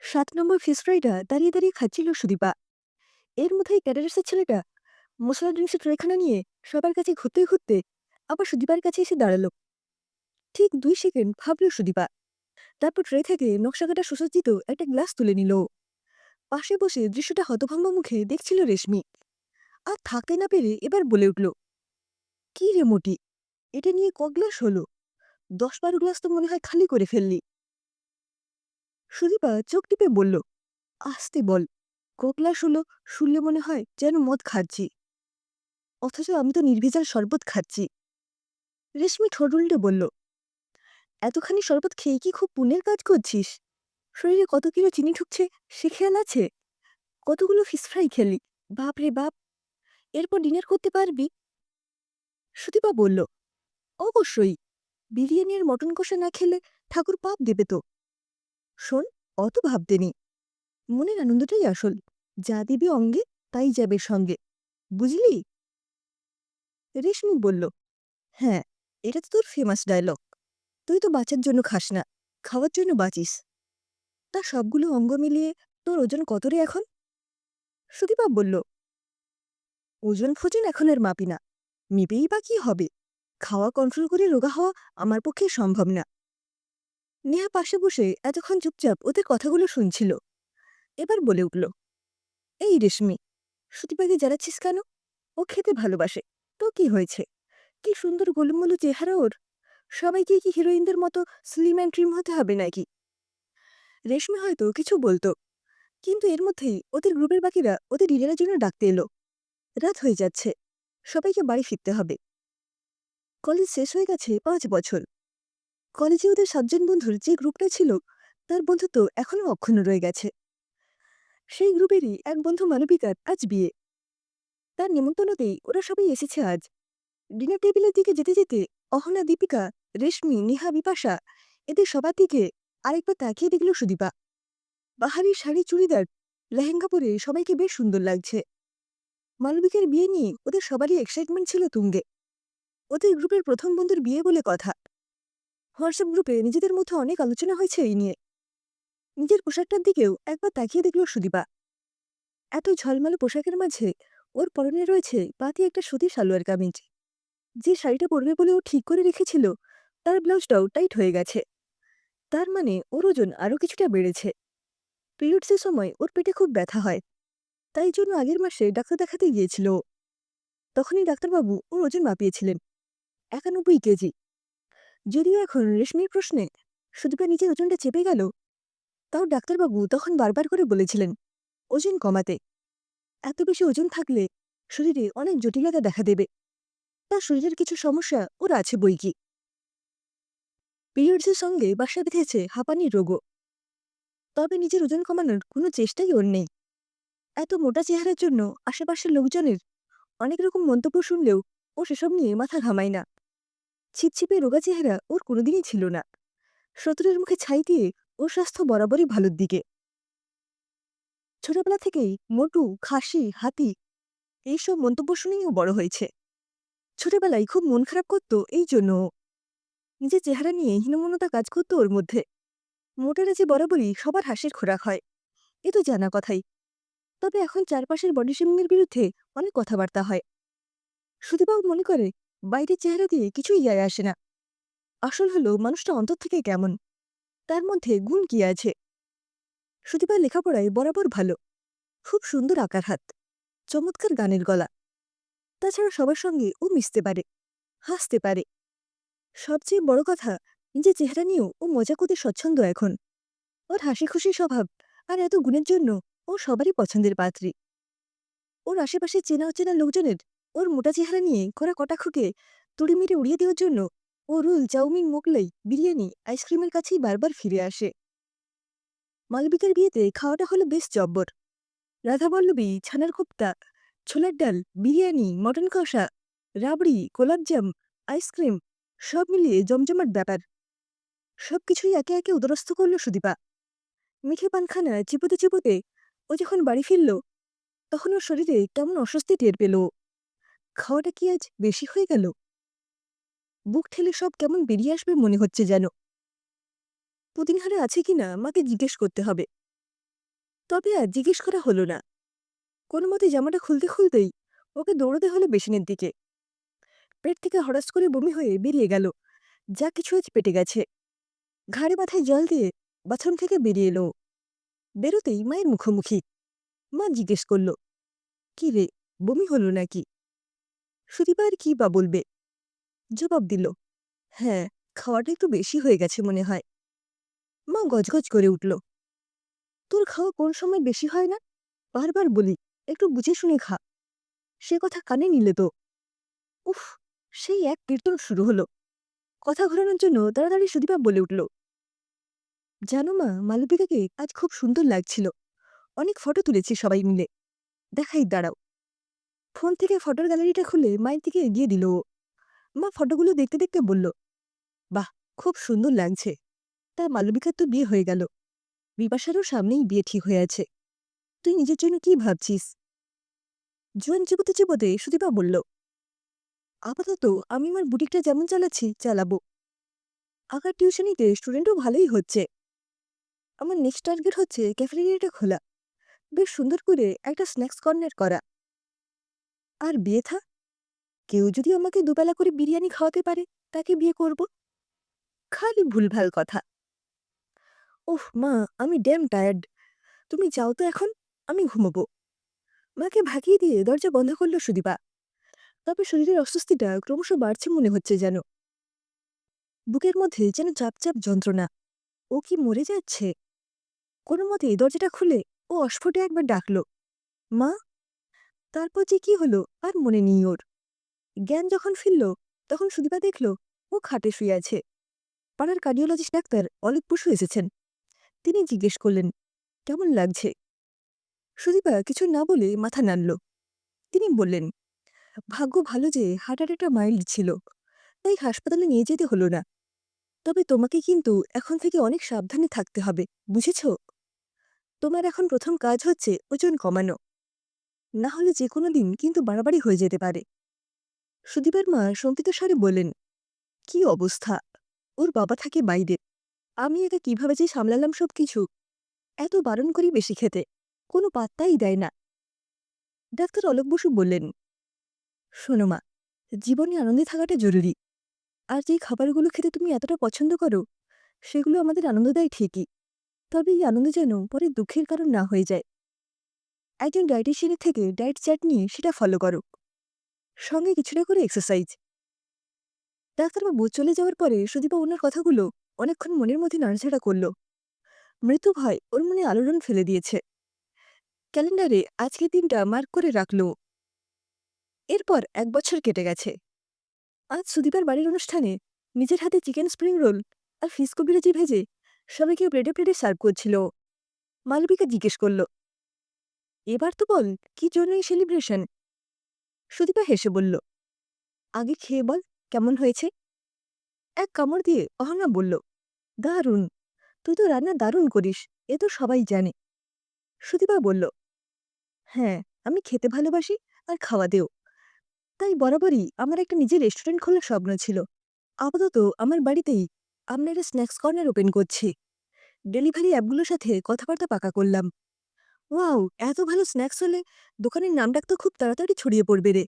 ৭ নম্বর fish ফ্রাইটা দাঁড়িয়ে দাঁড়িয়ে খাচ্ছিল সুদীপা। এর মধ্যেই ক্যাডারাসের ছেলেটা মশলা ড্রিঙ্কসের ট্রেখানা নিয়ে সবার কাছে ঘুরতে ঘুরতে আবার সুদীপার কাছে এসে দাঁড়ালো। ঠিক 2 সেকেন্ড ভাবল সুদীপা, তারপর ট্রে থেকে নকশাকাটা সুসজ্জিত একটা গ্লাস তুলে নিল। পাশে বসে দৃশ্যটা হতভম্ব মুখে দেখছিল রেশমি। আর থাকতে না পেরে এবার বলে উঠল, কি রে মোটি, এটা নিয়ে ক গ্লাস হলো? 10-12 গ্লাস তো মনে হয় খালি করে ফেললি। সুদীপা চোখ টিপে বলল, আস্তে বল, ক গ্লাস হলো? শুনলে মনে হয় যেন মদ খাচ্ছি, অথচ আমি তো নির্ভেজাল শরবত খাচ্ছি। রেশমি ঠোঁট উল্টে বলল, এতখানি শরবত খেয়ে কি খুব পুণ্যের কাজ করছিস? শরীরে কত কিলো চিনি ঢুকছে সে খেয়াল আছে? কতগুলো ফিশ ফ্রাই খেলি, বাপ রে বাপ! এরপর ডিনার করতে পারবি? সুদীপা বলল, অবশ্যই। বিরিয়ানি আর মটন কষা না খেলে ঠাকুর পাপ দেবে তো। শোন, অত ভাবতে নেই, মনের আনন্দটাই আসল। যা দিবি অঙ্গে তাই যাবে সঙ্গে, বুঝলি? রেশমি বলল, হ্যাঁ, এটা তো তোর ফেমাস ডায়লগ। তুই তো বাঁচার জন্য খাস না, খাওয়ার জন্য বাঁচিস। তা সবগুলো অঙ্গ মিলিয়ে তোর ওজন কত রে এখন? সুদীপা বলল, ওজন ফোজন এখন আর মাপি না, মেপেই বা কি হবে? খাওয়া কন্ট্রোল করে রোগা হওয়া আমার পক্ষে সম্ভব না। নেহা পাশে বসে এতক্ষণ চুপচাপ ওদের কথাগুলো শুনছিল। এবার বলে উঠল, এই রেশমি, সুদীপাকে জ্বালাচ্ছিস কেন? ও খেতে ভালোবাসে, তো কি হয়েছে? কি সুন্দর গোলুমোলু চেহারা ওর। সবাইকে কি হিরোইনদের মতো স্লিম অ্যান্ড ট্রিম হতে হবে নাকি? রেশমি হয়তো কিছু বলতো, কিন্তু এর মধ্যেই ওদের গ্রুপের বাকিরা ওদের ডিনারের জন্য ডাকতে এলো। রাত হয়ে যাচ্ছে, সবাইকে বাড়ি ফিরতে হবে। কলেজ শেষ হয়ে গেছে 5 বছর। কলেজে ওদের 7 জন বন্ধুর যে গ্রুপটা ছিল, তার বন্ধুত্ব এখনো অক্ষুণ্ণ রয়ে গেছে। সেই গ্রুপেরই এক বন্ধু মানবিকার আজ বিয়ে। তার নিমন্ত্রণতেই ওরা সবাই এসেছে আজ। ডিনার টেবিলের দিকে যেতে যেতে অহনা, দীপিকা, রেশমি, নেহা, বিপাশা এদের সবার দিকে আরেকবার তাকিয়ে দেখল সুদীপা। বাহারি শাড়ি, চুড়িদার, লেহেঙ্গা পরে সবাইকে বেশ সুন্দর লাগছে। মালবিকের বিয়ে নিয়ে ওদের সবারই এক্সাইটমেন্ট ছিল তুঙ্গে। ওদের গ্রুপের প্রথম বন্ধুর বিয়ে বলে কথা। হোয়াটসঅ্যাপ গ্রুপে নিজেদের মধ্যে অনেক আলোচনা হয়েছে এই নিয়ে। নিজের পোশাকটার দিকেও একবার তাকিয়ে দেখল সুদীপা। এত ঝলমলে পোশাকের মাঝে ওর পরনে রয়েছে পাতি একটা সুতির সালোয়ার কামিজ। যে শাড়িটা পরবে বলে ও ঠিক করে রেখেছিল, তার ব্লাউজটাও টাইট হয়ে গেছে। তার মানে ওর ওজন আরও কিছুটা বেড়েছে। পিরিয়ডসের সময় ওর পেটে খুব ব্যথা হয়, তাই জন্য আগের মাসে ডাক্তার দেখাতে গিয়েছিল ও। তখনই ডাক্তারবাবু ওর ওজন মাপিয়েছিলেন 91 কেজি। যদিও এখন রেশমির প্রশ্নে সুদীপা নিজের ওজনটা চেপে গেল, তাও ডাক্তারবাবু তখন বারবার করে বলেছিলেন ওজন কমাতে। এত বেশি ওজন থাকলে শরীরে অনেক জটিলতা দেখা দেবে। তার শরীরের কিছু সমস্যা ওর আছে বইকি। পিরিয়ডসের সঙ্গে বাসা বেঁধেছে হাঁপানির রোগও। তবে নিজের ওজন কমানোর কোনো চেষ্টাই ওর নেই। এত মোটা চেহারার জন্য আশেপাশের লোকজনের অনেক রকম মন্তব্য শুনলেও ও সেসব নিয়ে মাথা ঘামায় না। ছিপছিপে রোগা চেহারা ওর কোনোদিনই ছিল না। শত্রুর মুখে ছাই দিয়ে ওর স্বাস্থ্য বরাবরই ভালোর দিকে। ছোটবেলা থেকেই মোটু, খাসি, হাতি এইসব মন্তব্য শুনেই ও বড় হয়েছে। ছোটবেলায় খুব মন খারাপ করত এই জন্য ও। নিজের চেহারা নিয়ে হীনমন্যতা কাজ করত ওর মধ্যে। মোটারা যে বরাবরই সবার হাসির খোরাক হয়, এ তো জানা কথাই। তবে এখন চারপাশের বডি শেমিংয়ের বিরুদ্ধে অনেক কথাবার্তা হয়। সুদীপাও মনে করে বাইরের চেহারা দিয়ে কিছুই যায় আসে না। আসল হলো মানুষটা অন্তর থেকে কেমন, তার মধ্যে গুণ কি আছে। সুদীপার লেখাপড়ায় বরাবর ভালো, খুব সুন্দর আঁকার হাত, চমৎকার গানের গলা। তাছাড়া সবার সঙ্গে ও মিশতে পারে, হাসতে পারে। সবচেয়ে বড় কথা, নিজের চেহারা নিয়েও ও মজা করতে স্বচ্ছন্দ এখন। ওর হাসি খুশি স্বভাব আর এত গুণের জন্য ও সবারই পছন্দের পাত্রী। ওর আশেপাশে চেনা অচেনা লোকজনের ওর মোটা চেহারা নিয়ে করা কটাক্ষকে তুড়ি মেরে উড়িয়ে দেওয়ার জন্য ও রোল, চাউমিন, মোগলাই, বিরিয়ানি, আইসক্রিমের কাছেই বারবার ফিরে আসে। মালবিকার বিয়েতে খাওয়াটা হলো বেশ জব্বর। রাধাবল্লভী, ছানার কোপ্তা, ছোলার ডাল, বিরিয়ানি, মটন কষা, রাবড়ি, গোলাপজাম, আইসক্রিম, সব মিলিয়ে জমজমাট ব্যাপার। সবকিছুই একে একে উদরস্থ করল সুদীপা। মিঠে পানখানা চিবোতে চিবোতে ও যখন বাড়ি ফিরল, তখন ওর শরীরে কেমন অস্বস্তি টের পেল ও। খাওয়াটা কি আজ বেশি হয়ে গেল? বুক ঠেলে সব কেমন বেরিয়ে আসবে মনে হচ্ছে যেন। পুদিনহারা আছে কিনা মাকে জিজ্ঞেস করতে হবে। তবে আর জিজ্ঞেস করা হলো না। কোনো মতে জামাটা খুলতে খুলতেই ওকে দৌড়াতে হলো বেসিনের দিকে। পেট থেকে হঠাৎ করে বমি হয়ে বেরিয়ে গেল। যা কিছু আজ পেটে গেছে। ঘাড়ে মাথায় জল দিয়ে বাথরুম থেকে বেরিয়ে এলো। বেরোতেই মায়ের মুখোমুখি। মা জিজ্ঞেস করল, কি রে, বমি হলো নাকি? সুদীপা আর কি বা বলবে, জবাব দিল, হ্যাঁ, খাওয়াটা একটু বেশি হয়ে গেছে মনে হয়। মা গজগজ করে উঠল, তোর খাওয়া কোন সময় বেশি হয় না? বারবার বলি একটু বুঝে শুনে খা। সে কথা কানে নিলে তো। উফ, সেই এক কীর্তন শুরু হলো। কথা ঘোরানোর জন্য তাড়াতাড়ি সুদীপা বলে উঠল, জানো মা, মালবিকাকে আজ খুব সুন্দর লাগছিল। অনেক ফটো তুলেছি সবাই মিলে। দেখাই, দাঁড়াও। ফোন থেকে ফটোর গ্যালারিটা খুলে মায়ের দিকে এগিয়ে দিল ও। মা ফটোগুলো দেখতে দেখতে বলল, বাহ, খুব সুন্দর লাগছে। তা মালবিকার তো বিয়ে হয়ে গেল। বিপাশারও সামনেই বিয়ে ঠিক হয়ে আছে। তুই নিজের জন্য কি ভাবছিস? জোয়ান চিবোতে চিবোতে সুদীপা বলল, আপাতত আমি আমার বুটিকটা যেমন চালাচ্ছি চালাবো। আঁকার টিউশনিতে স্টুডেন্টও ভালোই হচ্ছে। আমার নেক্সট টার্গেট হচ্ছে ক্যাফেটেরিয়াটা খোলা, বেশ সুন্দর করে একটা স্ন্যাক্স কর্নার করা। আর বিয়ে থা, কেউ যদি আমাকে দুবেলা করে বিরিয়ানি খাওয়াতে পারে, তাকে বিয়ে করব। খালি ভুলভাল কথা। ওহ মা, আমি ড্যাম টায়ার্ড। তুমি যাও তো এখন, আমি ঘুমোবো। মাকে ভাগিয়ে দিয়ে দরজা বন্ধ করল সুদীপা। তবে শরীরের অস্বস্তিটা ক্রমশ বাড়ছে মনে হচ্ছে যেন। বুকের মধ্যে যেন চাপ চাপ যন্ত্রণা। ও কি মরে যাচ্ছে? কোনো মতে দরজাটা খুলে ও অস্ফুটে একবার ডাকল, মা। তারপর যে কি হলো আর মনে নেই ওর। জ্ঞান যখন ফিরল, তখন সুদীপা দেখল ও খাটে শুয়ে আছে। পাড়ার কার্ডিওলজিস্ট ডাক্তার অলিক বসু এসেছেন। তিনি জিজ্ঞেস করলেন, কেমন লাগছে? সুদীপা কিছু না বলে মাথা নাড়ল। তিনি বললেন, ভাগ্য ভালো যে হার্ট অ্যাটাকটা মাইল্ড ছিল, তাই হাসপাতালে নিয়ে যেতে হলো না। তবে তোমাকে কিন্তু এখন থেকে অনেক সাবধানে থাকতে হবে, বুঝেছ? তোমার এখন প্রথম কাজ হচ্ছে ওজন কমানো। না হলে যে কোনো দিন কিন্তু বাড়াবাড়ি হয়ে যেতে পারে। সুদীপার মা শঙ্কিত স্বরে বললেন, কি অবস্থা! ওর বাবা থাকে বাইরে। আমি একা কিভাবে যে সামলালাম সব কিছু। এত বারণ করি বেশি খেতে, কোনো পাত্তাই দেয় না। ডাক্তার অলোক বসু বললেন, শোনো মা, জীবনে আনন্দে থাকাটা জরুরি। আর যেই খাবারগুলো খেতে তুমি এতটা পছন্দ করো, সেগুলো আমাদের আনন্দ দেয় ঠিকই, তবে এই আনন্দ যেন পরে দুঃখের কারণ না হয়ে যায়। একজন ডায়েটিশিয়ানের থেকে ডায়েট চার্ট নিয়ে সেটা ফলো করো, সঙ্গে কিছুটা করে এক্সারসাইজ। ডাক্তারবাবু চলে যাওয়ার পরে সুদীপা ওনার কথাগুলো অনেকক্ষণ মনের মধ্যে নাড়াচাড়া করল। মৃত্যু ভয় ওর মনে আলোড়ন ফেলে দিয়েছে। ক্যালেন্ডারে আজকের দিনটা মার্ক করে রাখল। এরপর 1 বছর কেটে গেছে। আজ সুদীপার বাড়ির অনুষ্ঠানে নিজের হাতে চিকেন স্প্রিং রোল আর ফিস কবিরাজি ভেজে সবাইকে প্লেটে প্লেটে সার্ভ করছিল। মালবিকা জিজ্ঞেস করল, এবার তো বল, কি জন্য এই সেলিব্রেশন? সুদীপা হেসে বলল, আগে খেয়ে বল কেমন হয়েছে। এক কামড় দিয়ে অহনা বলল, দারুণ। তুই তো রান্না দারুণ করিস, এ তো সবাই জানে। সুদীপা বলল, হ্যাঁ, আমি খেতে ভালোবাসি আর খাওয়াতেও। তাই বরাবরই আমার একটা নিজের রেস্টুরেন্ট খোলার স্বপ্ন ছিল। আপাতত আমার বাড়িতেই আমরা একটা স্ন্যাক্স কর্নার ওপেন করছি। ডেলিভারি অ্যাপগুলোর সাথে কথাবার্তা পাকা করলাম। ওয়াও, এত ভালো স্ন্যাক্স হলে দোকানের নামডাক তো খুব তাড়াতাড়ি ছড়িয়ে পড়বে রে।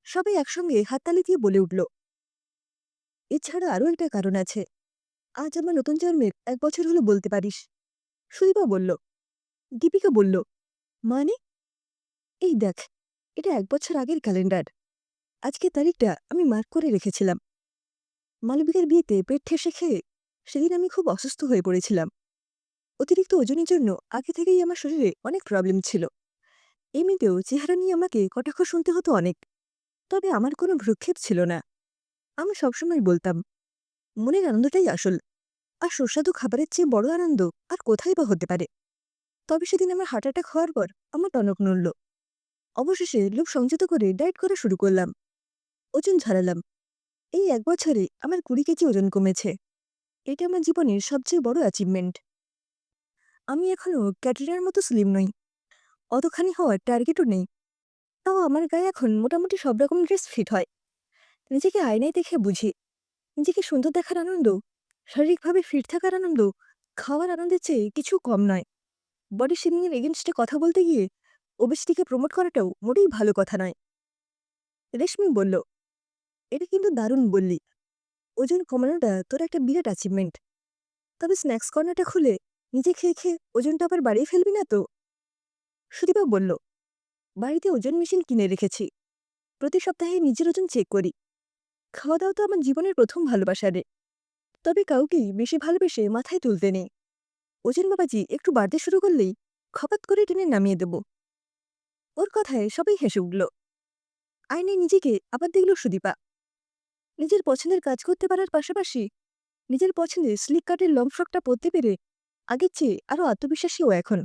সবাই একসঙ্গে হাততালি দিয়ে বলে উঠল। এছাড়া আরও একটা কারণ আছে। আজ আমার নতুন জন্মের 1 বছর হলো বলতে পারিস। সুদীপা বলল। দীপিকা বলল, মানে? এই দেখ, এটা 1 বছর আগের ক্যালেন্ডার। আজকের তারিখটা আমি মার্ক করে রেখেছিলাম। মালবিকার বিয়েতে পেট ঠেসে খেয়ে সেদিন আমি খুব অসুস্থ হয়ে পড়েছিলাম। অতিরিক্ত ওজনের জন্য আগে থেকেই আমার শরীরে অনেক প্রবলেম ছিল। এমনিতেও চেহারা নিয়ে আমাকে কটাক্ষ শুনতে হতো অনেক। তবে আমার কোনো ভ্রুক্ষেপ ছিল না। আমি সবসময় বলতাম, মনের আনন্দটাই আসল। আর সুস্বাদু খাবারের চেয়ে বড় আনন্দ আর কোথায় বা হতে পারে। তবে সেদিন আমার হার্ট অ্যাটাক হওয়ার পর আমার টনক নড়ল। অবশেষে লোক সংযত করে ডায়েট করা শুরু করলাম। ওজন ঝরালাম। এই 1 বছরে আমার 20 কেজি ওজন কমেছে। এটা আমার জীবনের সবচেয়ে বড় অ্যাচিভমেন্ট। আমি এখনো ক্যাটরিনার মতো স্লিম নই, অতখানি হওয়ার টার্গেটও নেই। তাও আমার গায়ে এখন মোটামুটি সব রকম ড্রেস ফিট হয়। নিজেকে আয়নায় দেখে বুঝি, নিজেকে সুন্দর দেখার আনন্দ, শারীরিকভাবে ফিট থাকার আনন্দ, খাওয়ার আনন্দের চেয়ে কিছু কম নয়। বডি শেমিং এর এগেনস্টে কথা বলতে গিয়ে ওবেসিটিকে প্রমোট করাটাও মোটেই ভালো কথা নয়। রেশমি বলল, এটা কিন্তু দারুণ বললি। ওজন কমানোটা তোর একটা বিরাট অ্যাচিভমেন্ট। তবে স্ন্যাক্স কর্নারটা খুলে নিজে খেয়ে খেয়ে ওজনটা আবার বাড়িয়ে ফেলবি না তো? সুদীপা বলল, বাড়িতে ওজন মেশিন কিনে রেখেছি, প্রতি সপ্তাহে নিজের ওজন চেক করি। খাওয়া দাওয়া তো আমার জীবনের প্রথম ভালোবাসা রে। তবে কাউকেই বেশি ভালোবেসে মাথায় তুলতে নেই। ওজন বাবাজি একটু বাড়তে শুরু করলেই খপাত করে টেনে নামিয়ে দেব। ওর কথায় সবাই হেসে উঠল। আয়নায় নিজেকে আবার দেখল সুদীপা। নিজের পছন্দের কাজ করতে পারার পাশাপাশি নিজের পছন্দের স্লিক কাটের লং ফ্রকটা পরতে পেরে আগের চেয়ে আরও আত্মবিশ্বাসী ও এখন।